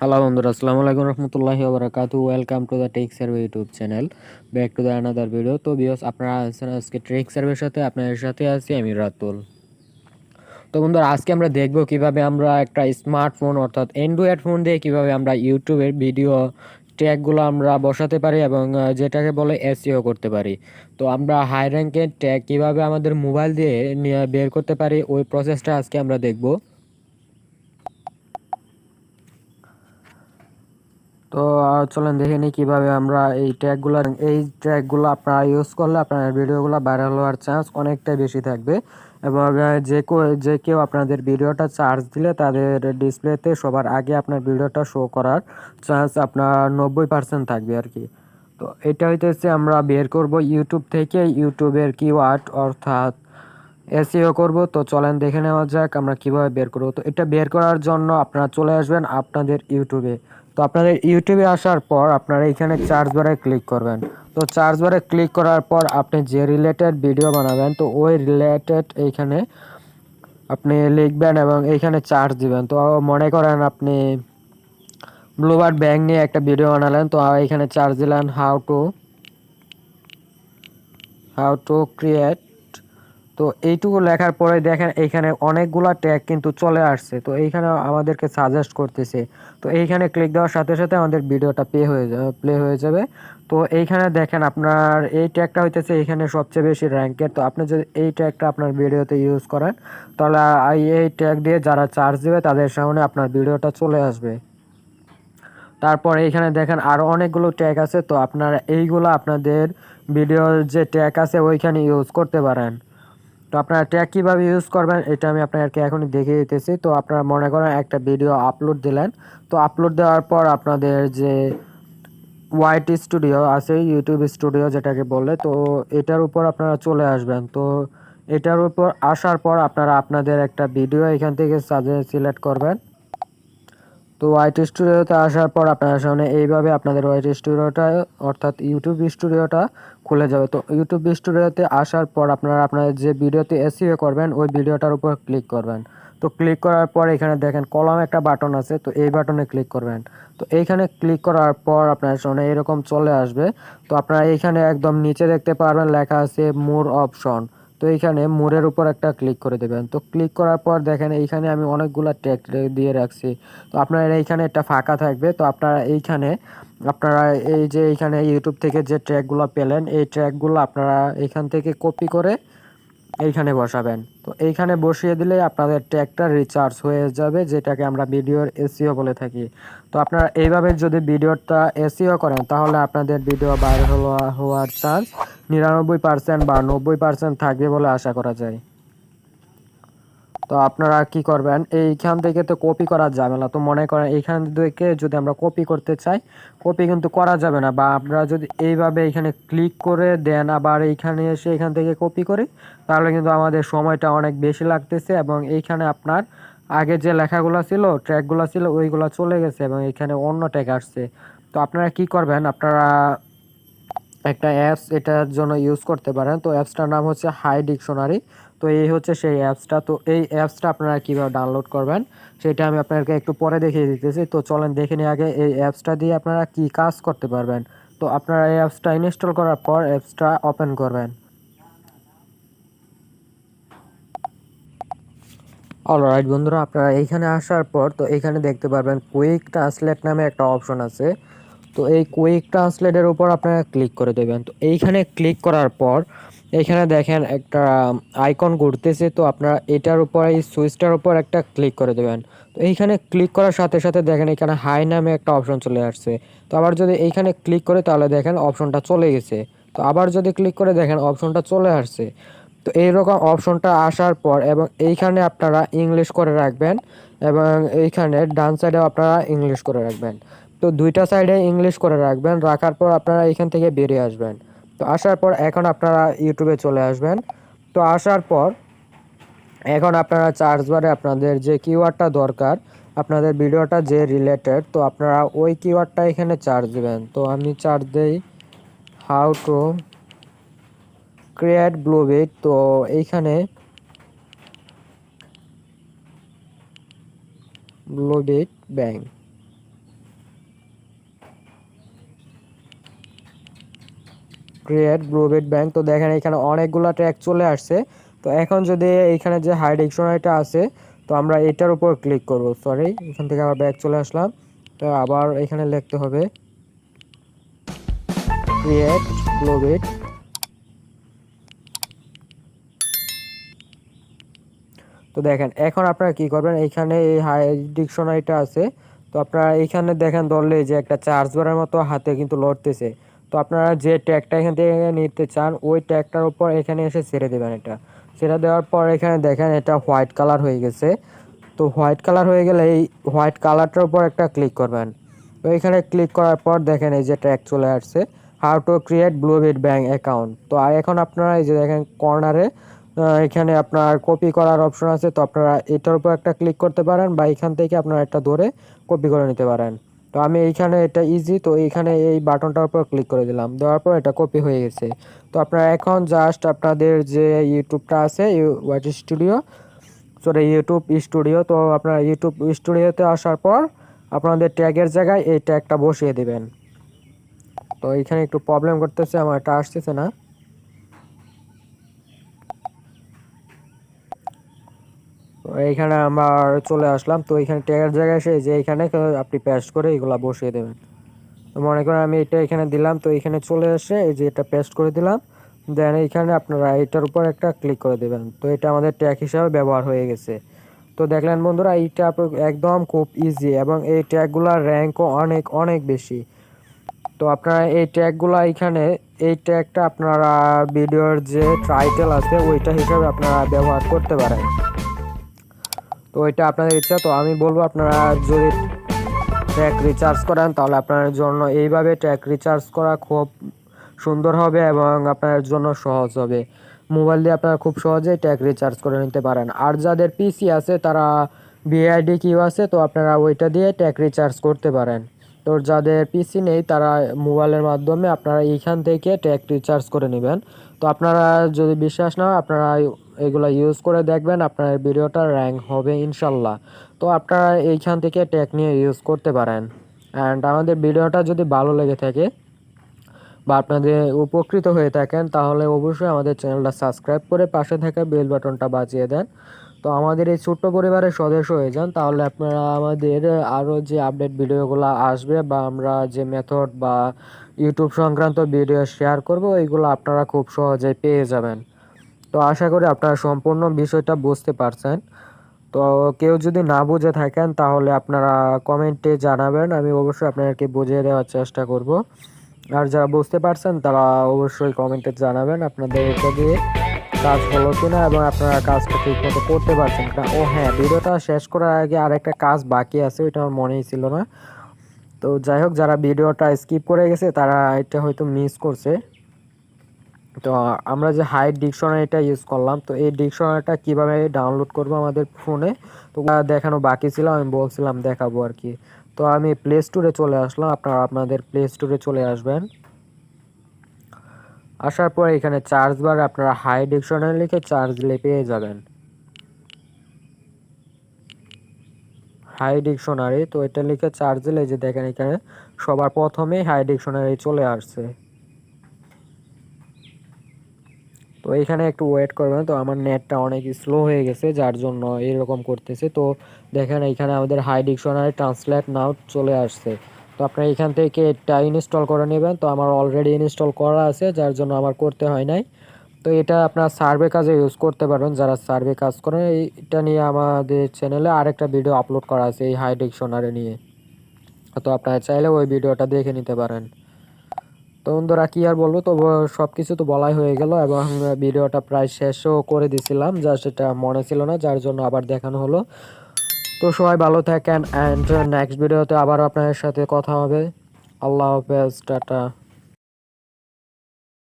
Hello বন্ধুরা, আসসালামু আলাইকুম রহমতুল্লাহি ওয়া বারাকাতুহু। Welcome to the Tech Survey YouTube channel. Back to the another video. তো ভিউয়ার্স, আপনারা আছেন আজকে টেক সার্ভের সাথে, আপনাদের সাথে আছি আমি রাতুল। তো বন্ধুরা, আজকে আমরা দেখব কিভাবে আমরা একটা স্মার্টফোন অর্থাৎ অ্যান্ড্রয়েড ফোন দিয়ে কিভাবে আমরা ইউটিউবের ভিডিও ট্যাগগুলো আমরা বসাতে পারি এবং যেটাকে বলে এসইও করতে পারি। তো আমরা হাই র্যাঙ্কের ট্যাগ কিভাবে আমাদের মোবাইল দিয়ে বের করতে পারি, ওই প্রসেসটা আজকে আমরা দেখব। তো চলেন দেখে নিই কীভাবে আমরা এই ট্যাগগুলো আপনারা ইউজ করলে আপনার ভিডিওগুলো ভাইরাল হওয়ার চান্স অনেকটাই বেশি থাকবে। এবং যে কেউ আপনাদের ভিডিওটা চার্জ দিলে তাদের ডিসপ্লেতে সবার আগে আপনার ভিডিওটা শো করার চান্স আপনার 90% থাকবে আর কি। তো এটা হইতেছে আমরা বের করব ইউটিউব থেকে, ইউটিউবের কিওয়ার্ড অর্থাৎ এসইও করব। তো চলেন দেখে নেওয়া যাক আমরা কিভাবে বের করব। তো এটা বের করার জন্য আপনারা চলে আসবেন আপনাদের ইউটিউবে। তো আপনাদের ইউটিউবে আসার পর আপনারা এখানে সার্চ বারে ক্লিক করবেন। তো সার্চ বারে ক্লিক করার পর আপনি যে রিলেটেড ভিডিও বানাবেন তো ওই রিলেটেড এইখানে আপনি লিখবেন এবং এইখানে সার্চ দিবেন। তো মনে করেন আপনি ব্লুবার্ড ব্যাংক নিয়ে একটা ভিডিও বানালেন, তো এইখানে সার্চ দিলেন হাউ টু ক্রিয়েট। তো এইটুকু লেখার পরে দেখেন এইখানে অনেকগুলা ট্যাগ কিন্তু চলে আসছে। তো এইখানে আমাদেরকে সাজেস্ট করতেছে। তো এইখানে ক্লিক দেওয়ার সাথে সাথে আমাদের ভিডিওটা প্লে হয়ে যাবে। তো এইখানে দেখেন আপনার এই ট্যাগটা হইতেছে এইখানে সবচেয়ে বেশি র্যাঙ্কের। তো আপনি যদি এই ট্যাগটা আপনার ভিডিওতে ইউজ করেন তাহলে এই ট্যাগ দিয়ে যারা চার্জ দেবে তাদের সামনে আপনার ভিডিওটা চলে আসবে। তারপরে এইখানে দেখেন আরও অনেকগুলো ট্যাগ আছে। তো আপনারা এইগুলো আপনাদের ভিডিওর যে ট্যাগ আছে ওইখানে ইউজ করতে পারেন। তো আপনারা ট্যাগ কীভাবে ইউজ করবেন এটা আমি আপনাদেরকে এখনই দেখিয়ে দিতেছি। তো আপনারা মনে করেন একটা ভিডিও আপলোড দিলেন। তো আপলোড দেওয়ার পর আপনাদের যে ওয়াইটি স্টুডিও আছে, ইউটিউব স্টুডিও যেটাকে বলে, তো এটার উপর আপনারা চলে আসবেন। তো এটার উপর আসার পর আপনারা আপনাদের একটা ভিডিও এখান থেকে সিলেক্ট করবেন। তো ওয়াইটি স্টুডিওতে আসার পর আপনার সামনে এইভাবে আপনাদের ওয়াইটি স্টুডিওটা অর্থাৎ ইউটিউব স্টুডিওটা খুলে যাবে। তো ইউটিউব স্টুডিওতে আসার পর আপনারা আপনাদের যে ভিডিওতে এসইও করবেন ওই ভিডিওটার উপর ক্লিক করবেন। তো ক্লিক করার পর এখানে দেখেন কলম একটা বাটন আছে, তো এই বাটনে ক্লিক করবেন। তো এইখানে ক্লিক করার পর আপনার সামনে এরকম চলে আসবে। তো আপনারা এইখানে একদম নিচে দেখতে পারবেন লেখা আছে মোর অপশন। তো এইখানে মোরের উপর একটা ক্লিক করে দেবেন। তো ক্লিক করার পর দেখেন এইখানে আমি অনেকগুলা ট্যাগ দিয়ে রাখছি। তো আপনারা এইখানে একটা ফাঁকা থাকবে। তো আপনারা এই যে এইখানে ইউটিউব থেকে যে ট্র্যাকগুলো পেলেন এই ট্র্যাকগুলো আপনারা এইখান থেকে কপি করে এইখানে বসাবেন। তো এইখানে বসিয়ে দিলে আপনাদের ট্যাগটা রিচার্জ হয়ে যাবে, যেটাকে আমরা ভিডিওর এসইও বলে থাকি। তো আপনারা এইভাবে যদি ভিডিওটা এসইও করেন তাহলে আপনাদের ভিডিও ভাইরাল হওয়ার চান্স 99% বা 90% থাকবে বলে আশা করা যায়। তো আপনারা কি করবেন, এইখান থেকে তো কপি করা যাবে না। তো মনে করেন এইখান থেকে যদি আমরা কপি করতে চাই, কপি কিন্তু করা যাবে না। বা আপনারা যদি এইভাবে এখানে ক্লিক করে দেন আবার এইখানে এসে এখান থেকে কপি করি তাহলে কিন্তু আমাদের সময়টা অনেক বেশি লাগতেছে এবং এইখানে আপনার আগে যে লেখাগুলো ছিল ট্র্যাকগুলো ছিল ওইগুলো চলে গেছে এবং এখানে অন্য ট্যাগ আসছে। তো আপনারা কি করবেন, আপনারা একটা অ্যাপস এটার জন্য ইউজ করতে পারেন। তো অ্যাপসটার নাম হচ্ছে হাই ডিকশনারি। তো এই হচ্ছে সেই অ্যাপসটা। তো এই অ্যাপসটা আপনারা কীভাবে ডাউনলোড করবেন সেটা আমি আপনাদেরকে একটু পরে দেখিয়ে দিতেছি। তো চলেন দেখে নিই আগে এই অ্যাপসটা দিয়ে আপনারা কি কাজ করতে পারবেন। তো আপনারা এই অ্যাপসটা ইনস্টল করার পর অ্যাপসটা ওপেন করবেন। অলরাইট বন্ধুরা, আপনারা এইখানে আসার পর তো এইখানে দেখতে পারবেন কুইক ট্রান্সলেট নামে একটা অপশন আছে। তো এই কুইক ট্রান্সলেটের উপর আপনারা ক্লিক করে দেবেন। তো এইখানে ক্লিক করার পর এইখানে দেখেন একটা আইকন ঘুরতেছে। তো আপনারা এটার উপর এই সুইচটার উপর একটা ক্লিক করে দেবেন। তো এইখানে ক্লিক করার সাথে সাথে দেখেন এখানে হাই নামে একটা অপশন চলে আসছে। তো আবার যদি এইখানে ক্লিক করে তাহলে দেখেন অপশনটা চলে গেছে। তো আবার যদি ক্লিক করে দেখেন অপশনটা চলে আসছে। তো এইরকম অপশনটা আসার পর এবং এইখানে আপনারা ইংলিশ করে রাখবেন এবং এইখানে ডান সাইডেও আপনারা ইংলিশ করে রাখবেন। তো দুইটা সাইডে ইংলিশ করে রাখবেন, রাখার পর আপনারা এখান থেকে বেরিয়ে আসবেন। তো আসার পর এখন আপনারা ইউটিউবে চলে আসবেন। তো আসার পর এখন আপনারা সার্চ বারে আপনাদের যে কিওয়ার্ডটা দরকার আপনাদের ভিডিওটা যে রিলেটেড, তো আপনারা ওই কিওয়ার্ডটা এখানে সার্চ দিবেন। তো আমি সার্চ দেই হাউ টু ক্রিয়েট ব্লুবিট। তো এইখানে ব্লুবিট ব্যাংক, ক্রিয়েট ব্লুবিট ব্যাংক। তো দেখেন এখানে অনেকগুলো ট্যাগ চলে আসছে। তো এখন যদি এইখানে যে হাই ডিকশনারিটা আছে, তো আমরা এটার উপর ক্লিক করব। সরি, এখান থেকে আবার ব্যাক চলে আসলাম। তো আবার এখানে লিখতে হবে ক্রিয়েট ব্লুবিট। তো দেখেন এখন আপনারা কি করবেন, এইখানে এই হাই ডিকশনারিটা আছে। তো আপনারা এইখানে দেখেন ধরলে যে একটা চার্জ বারের মতো হাতে কিন্তু লড়তেছে। তো আপনারা যে ট্যাগটা এখান থেকে নিতে চান ওই ট্যাগটার উপর এখানে এসে ছেড়ে দেবেন। এটা ছেড়ে দেওয়ার পর এখানে দেখেন এটা হোয়াইট কালার হয়ে গেছে। তো হোয়াইট কালার হয়ে গেলে এই হোয়াইট কালারটার উপর একটা ক্লিক করবেন। তো এখানে ক্লিক করার পর দেখেন এই যে ট্যাগ চলে আসছে, how to create Bluebit bank account. তো এখন আপনারা এই যে দেখেন কর্নারে এখানে আপনার কপি করার অপশন আছে। তো আপনারা এটার উপর একটা ক্লিক করতে পারেন বা এখান থেকে আপনারা একটা ধরে কপি করে নিতে পারেন। তো আমি এইখানে এটা ইজি, তো এইখানে এই বাটনটার উপর ক্লিক করে দিলাম, দেওয়ার পর এটা কপি হয়ে গেছে। তো আপনারা এখন জাস্ট আপনাদের যে ইউটিউবটা আছে watch studio, sorry YouTube studio, তো আপনারা ইউটিউব স্টুডিওতে আসার পর আপনাদের ট্যাগের জায়গায় এই ট্যাগটা বসিয়ে দিবেন। তো এইখানে একটু প্রবলেম করতেছে, আমার এটা আসতেছে না। তো এইখানে আমার চলে আসলাম। তো এইখানে ট্যাগের জায়গায় এসে যে এইখানে আপনি পেস্ট করে এগুলা বসিয়ে দেবেন। তো মনে করেন আমি এটা এখানে দিলাম, তো এখানে চলে এসে এই যে এটা পেস্ট করে দিলাম। দেন এইখানে আপনারা এটার উপর একটা ক্লিক করে দেবেন। তো এটা আমাদের ট্যাগ হিসাবে ব্যবহার হয়ে গেছে। তো দেখলেন বন্ধুরা, এইটা একদম খুব ইজি এবং এই ট্যাগগুলোর র্যাঙ্কও অনেক অনেক বেশি। তো আপনারা এই ট্যাগগুলো এইখানে এই ট্যাগটা আপনারা ভিডিওর যে টাইটেল আছে ওইটা হিসাবে আপনারা ব্যবহার করতে পারেন। তো এটা আপনাদের ইচ্ছা। তো আমি বলবো আপনারা যদি ট্যাগ রিচার্জ করেন তাহলে আপনার জন্য এইভাবে ট্যাগ রিচার্জ করা খুব সুন্দর হবে এবং আপনার জন্য সহজ হবে। মোবাইল দিয়ে আপনারা খুব সহজেই ট্যাগ রিচার্জ করে নিতে পারেন। আর যাদের পিসি আছে তারা ভিআইডি কিউ আছে, তো আপনারা ওইটা দিয়ে ট্যাগ রিচার্জ করতে পারেন। তো যাদের পিসি নেই তারা মোবাইলের মাধ্যমে আপনারা এইখান থেকে ট্যাগ রিচার্জ করে নেবেন। তো আপনারা যদি বিশ্বাস না হয় আপনারা এগুলো ইউজ করে দেখবেন, আপনার ভিডিওটা র্যাঙ্ক হবে ইনশাল্লাহ। তো আপনারা এইখান থেকে ট্যাগ নিয়ে ইউজ করতে পারেন। অ্যান্ড আমাদের ভিডিওটা যদি ভালো লেগে থাকে বা আপনাদের উপকৃত হয়ে থাকেন তাহলে অবশ্যই আমাদের চ্যানেলটা সাবস্ক্রাইব করে পাশে থাকা বেল বাটনটা বাজিয়ে দেন। তো আমাদের এই ছোট্ট পরিবারের সদস্য হয়ে যান, তাহলে আপনারা আমাদের আরও যে আপডেট ভিডিওগুলো আসবে বা আমরা যে মেথড বা ইউটিউব সংক্রান্ত ভিডিও শেয়ার করব ওইগুলো আপনারা খুব সহজেই পেয়ে যাবেন। তো আশা করি আপনারা সম্পূর্ণ বিষয়টা বুঝতে পারছেন। তো কেউ যদি না বুঝে থাকেন তাহলে আপনারা কমেন্টে জানাবেন, আমি অবশ্যই আপনাদেরকে বুঝিয়ে দেওয়ার চেষ্টা করব। আর যারা বুঝতে পারছেন তারা অবশ্যই কমেন্টে জানাবেন আপনাদের এটা দিয়ে কাজ হলো কিনা এবং আপনারা কাজটা ঠিকমতো করতে পারছেন কিনা। ও হ্যাঁ, ভিডিওটা শেষ করার আগে আরেকটা কাজ বাকি আছে, ওইটা আমার মনেই ছিল না। তো যাই হোক, যারা ভিডিওটা স্কিপ করে গেছে তারা এটা হয়তো মিস করছে। তো আমরা যে হাই ডিকশনারিটা ইউজ করলাম, তো এই ডিকশনারিটা কিভাবে ডাউনলোড করব আমাদের ফোনে, তো দেখানো বাকি ছিল, আমি বলছিলাম দেখাবো আর কি। তো আমি প্লে স্টোরে চলে আসলাম, আপনারা আপনাদের প্লে স্টোরে চলে আসবেন। আসার পর এখানে চার্জ বারে আপনারা হাই ডিকশনারি লিখে চার্জ দিলে পেয়ে যাবেন হাই ডিকশনারি। তো এটা লিখে চার্জ দিলে যে দেখেন এখানে সবার প্রথমেই হাই ডিকশনারি চলে আসছে। তো এখানে একটু ওয়েট করবেন। তো আমার নেটটা অনেক স্লো হয়ে গেছে যার জন্য এরকম করতেছে। তো দেখেন এখানে আমাদের হাই ডিকশনারি ট্রান্সলেট নাও চলে আসছে। তো আপনারা এখান থেকে এটা ইনস্টল করে নেবেন। তো আমার অলরেডি ইনস্টল করা আছে যার জন্য আমার করতে হয় নাই। তো এটা আপনার সার্ভে কাজে ইউজ করতে পারবেন, যারা সার্ভে কাজ করেন। এটা নিয়ে আমাদের চ্যানেলে আরেকটা ভিডিও আপলোড করা আছে এই হাই ডিকশনারি নিয়ে, তো আপনারা চাইলে ওই ভিডিওটা দেখে নিতে পারেন। তো বন্ধুরা কি আর বলবো, তো সব কিছু তো বলাই হয়ে গেল এবং ভিডিওটা প্রায় শেষও করে দিছিলাম, যা সেটা মনে ছিল না যার জন্য আবার দেখানো হলো। তো সবাই ভালো থাকেন অ্যান্ড নেক্সট ভিডিওতে আবার আপনাদের সাথে কথা হবে। আল্লাহ হাফেজ, টাটা।